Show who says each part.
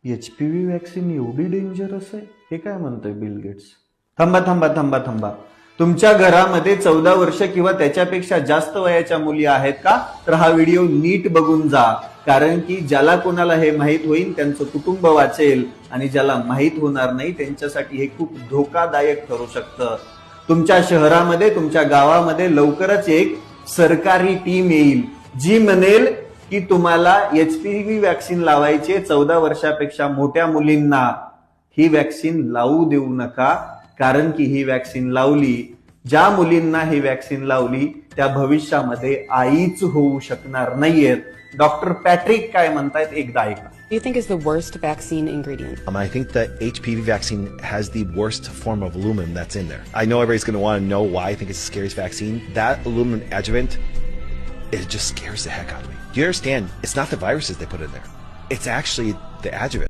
Speaker 1: HPV vaccine एवढी dangerous आहे? हे काय म्हणतोय बिल गेट्स? थांबा थांबा थांबा थांबा. तुमच्या घरामध्ये 14 वर्ष किंवा त्याच्यापेक्षा जास्त वयाच्या मुली आहेत का? तर हा व्हिडिओ नीट बघून जा. कारण की ज्याला कोणाला हे माहीत होईल त्यांचं कुटुंब वाचेल आणि ज्याला माहीत होणार नाही त्यांच्यासाठी हे खूप धोकादायक ठरू शकतं. तुमच्या शहरामध्ये, तुमच्या गावामध्ये लवकरच एक सरकारी टीम येईल जी म्हणेल की तुम्हाला HPV वॅक्सिन लावायचे 14 वर्षापेक्षा मोठ्या मुलींना. ही वॅक्सिन लावू देऊ नका, कारण की ही वॅक्सिन लावली, ज्या मुलींना ही वॅक्सिन लावली त्या भविष्यामध्ये आईच होऊ शकणार नाहीयेत. डॉक्टर पॅट्रिक काय म्हणतायत एकदा ऐका.
Speaker 2: What do you think is the worst vaccine ingredient?
Speaker 3: I think the HPV vaccine has the worst form of aluminum that's in there. I know everybody's going to want to know why I think it's the scariest vaccine. That aluminum adjuvant, it just scares the heck out of me. Do you understand? It's not the viruses they put in there. It's actually the adjuvant.